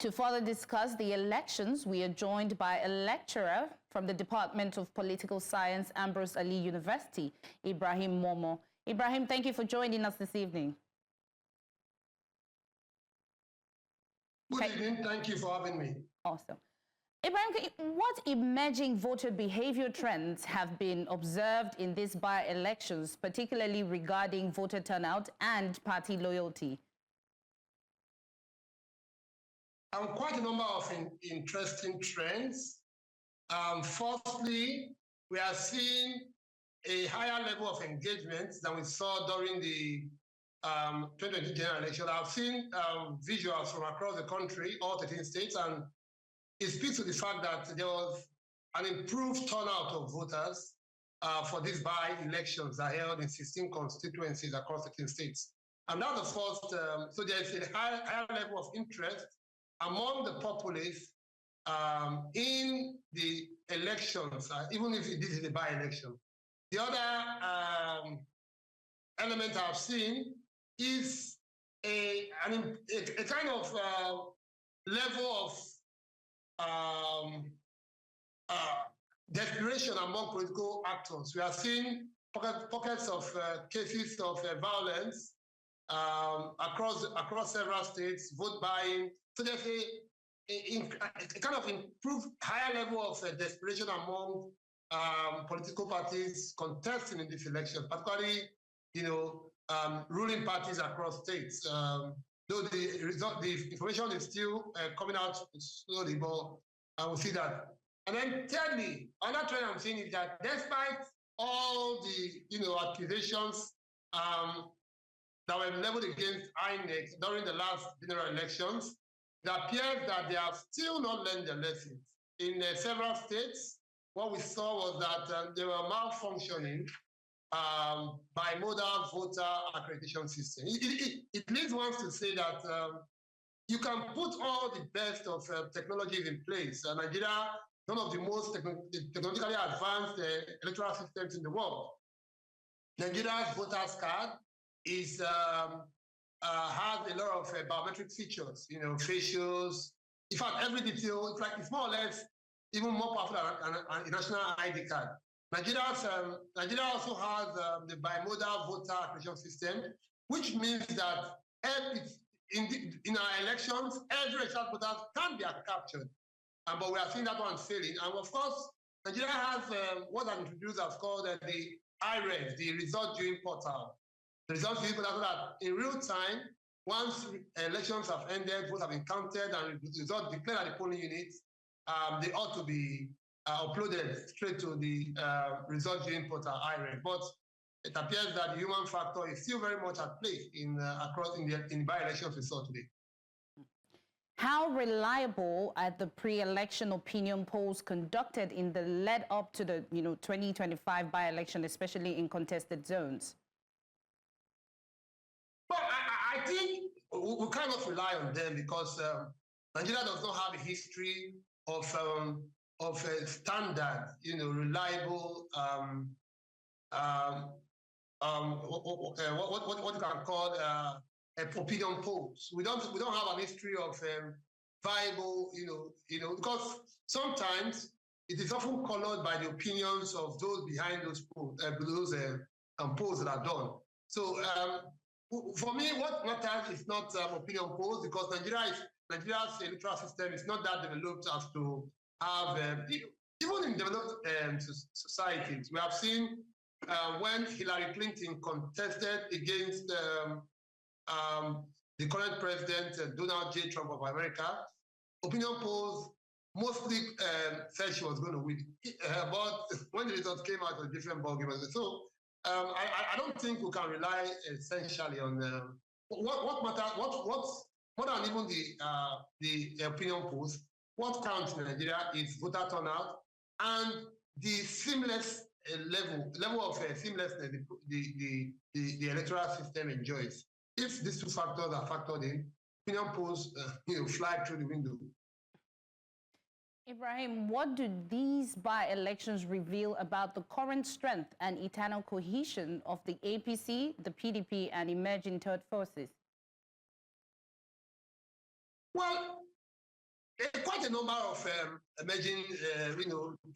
To further discuss the elections, we are joined by a lecturer from the Department of Political Science, Ambrose Alli University, Ibrahim Momoh. Ibrahim, thank you for joining us this evening. Good evening. Thank you for having me. Awesome. Ibrahim, what emerging voter behavior trends have been observed in these by-elections, particularly regarding voter turnout and party loyalty? Quite a number of interesting trends. Firstly, we are seeing a higher level of engagement than we saw during the 2020 general election. I've seen visuals from across the country, all 13 states, and it speaks to the fact that there was an improved turnout of voters for these by-elections that are held in 16 constituencies across 13 states. And that's the first, so there's a higher level of interest among the populace in the elections, even if this is a by-election. The other element I've seen is a kind of level of desperation among political actors. We are seeing pockets of cases of violence across several states, vote buying. So there's a kind of improved higher level of desperation among political parties contesting in this election, particularly, ruling parties across states. Though the information is still coming out slowly, but I will see that. And then thirdly, another trend I'm seeing is that despite all the accusations that were leveled against INEC during the last general elections, it appears that they have still not learned their lessons. In several states, what we saw was that they were malfunctioning by modal voter accreditation system. It leads one to say that you can put all the best of technologies in place. Nigeria, one of the most technologically advanced electoral systems in the world. Nigeria's voters card is has a lot of biometric features, facials. In fact, every detail, it's more or less even more powerful than a national ID card. Nigeria also has the bimodal voter accreditation system, which means that in our elections, every registered voter can be captured. But we are seeing that one failing. And of course, Nigeria has what I introduced as called the IRES, the result viewing portal. The result viewing portal, so that in real time, once elections have ended, votes have been counted, and results declared at the polling units, they ought to be uploaded straight to the result viewing portal IRES. But it appears that the human factor is still very much at play in the by-elections we saw today. How reliable are the pre-election opinion polls conducted in the lead up to the 2025 by-election, especially in contested zones? Well, I think we cannot rely on them because Nigeria does not have a history of a standard, reliable, what you can call opinion polls. We don't have a history of viable, because sometimes it is often colored by the opinions of those behind those polls, polls that are done. So for me, what matters is not opinion polls, because Nigeria's electoral system is not that developed as to have, even in developed societies, we have seen when Hillary Clinton contested against the current president, Donald J. Trump of America, opinion polls mostly said she was going to win. But when the results came out, a different ballgame. So I don't think we can rely essentially on what matters. What's more than even the opinion polls. What counts in Nigeria is voter turnout and the seamless level of seamlessness the electoral system enjoys. If these two factors are factored in, opinion polls fly through the window. Ibrahim, what do these by-elections reveal about the current strength and eternal cohesion of the APC, the PDP, and emerging third forces? Well, quite a number of emerging,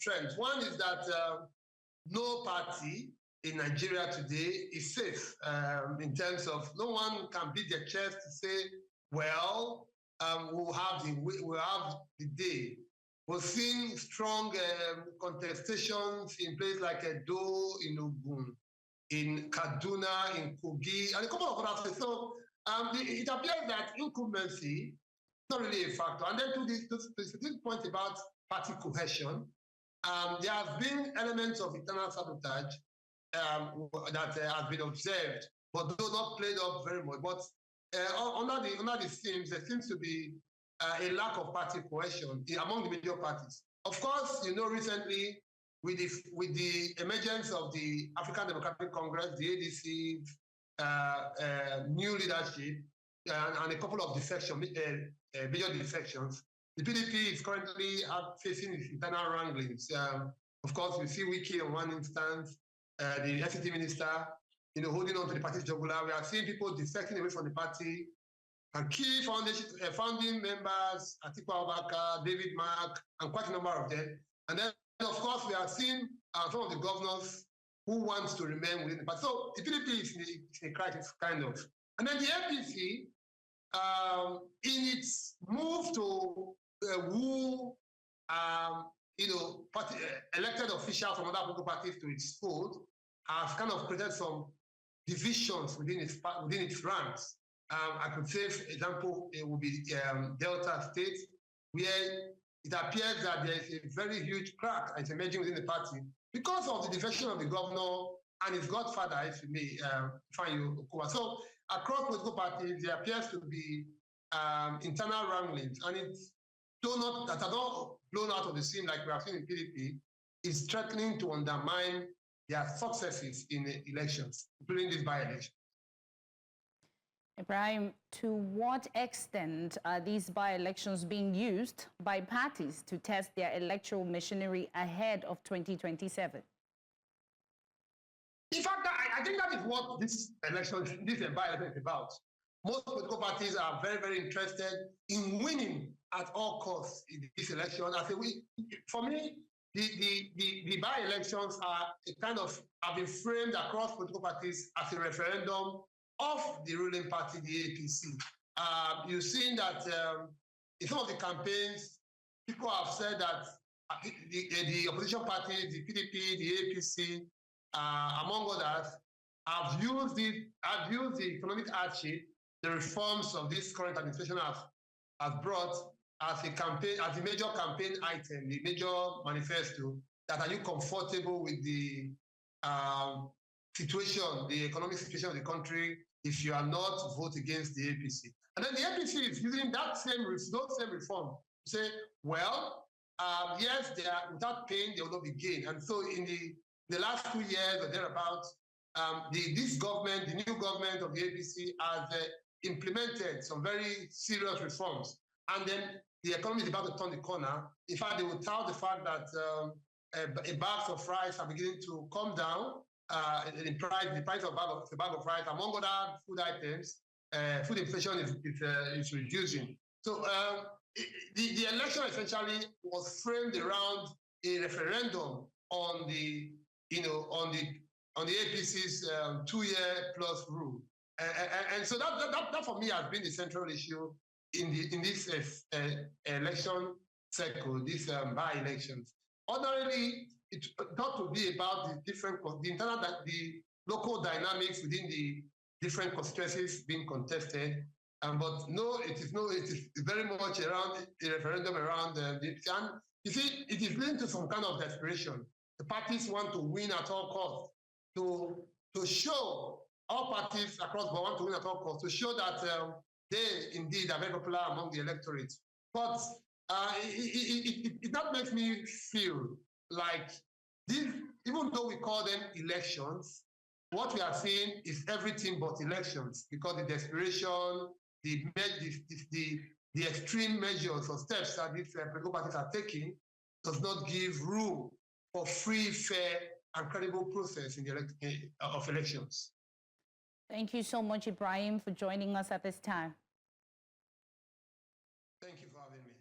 trends. One is that no party in Nigeria today is safe in terms of no one can beat their chest to say, well, we'll have the day. We're seeing strong contestations in places like Edo, in Ogun, in Kaduna, in Kogi, and a couple of other places. So it appears that incumbency is not really a factor. And then to this point about party cohesion, there have been elements of internal sabotage that have been observed, but though not played up very much. But under the themes, there seems to be a lack of party cohesion among the major parties. Of course, recently with the emergence of the African Democratic Congress, the ADC's new leadership, and a couple of major defections, the PDP is currently facing its internal wranglings. Of course, we see Wiki on one instance, the FCT minister, holding on to the party's jugular. We are seeing people defecting away from the party, and key founding members, Atiku Abubakar, David Mark, and quite a number of them. And then, of course, we are seeing some of the governors who want to remain within the party. So the PDP is in a crisis, kind of. And then the APC, in its move to woo, elected officials from other political parties to its fold, has kind of created some divisions within its ranks. I could say, for example, it would be Delta State, where it appears that there is a very huge crack that's emerging within the party because of the defection of the governor and his godfather, if you may, Ifeanyi Okowa. So across political parties, there appears to be internal wranglings, and it's that are not blown out of the scene like we have seen in PDP, is threatening to undermine their successes in the elections, including this by-election. Ibrahim, to what extent are these by-elections being used by parties to test their electoral machinery ahead of 2027? In fact, I think that is what this by-election is about. Most political parties are very, very interested in winning at all costs in this election. For me, the by-elections have been framed across political parties as a referendum of the ruling party, the APC. You've seen that in some of the campaigns, people have said that the opposition parties, the PDP, the APC, among others, have used the economic hardship the reforms of this current administration has brought as a major campaign item, the major manifesto, that are you comfortable with the situation, the economic situation of the country, if you are not vote against the APC. And then the APC is using those same reform to say, well, yes, without pain, there will not be gain. And so in the last 2 years or thereabouts, this government, the new government of the APC, has implemented some very serious reforms. And then the economy is about to turn the corner. In fact, they will tout the fact that bags of rice are beginning to come down. The price of a bag of rice, among other food items, food inflation is reducing. So the election essentially was framed around a referendum on the APC's 2-year plus rule, and so that for me has been the central issue in this election cycle, these by-elections. Ordinarily, it got to be about the local dynamics within the different constituencies being contested. But no, it is very much around a referendum around and you see, it is linked to some kind of desperation. The parties want to win at all costs, to show all parties across the want to win at all costs, to show that they indeed are very popular among the electorate. But that makes me feel like this, even though we call them elections, what we are seeing is everything but elections, because the desperation, the extreme measures or steps that these political parties are taking does not give room for free, fair, and credible process in of elections. Thank you so much, Ibrahim, for joining us at this time. Thank you for having me.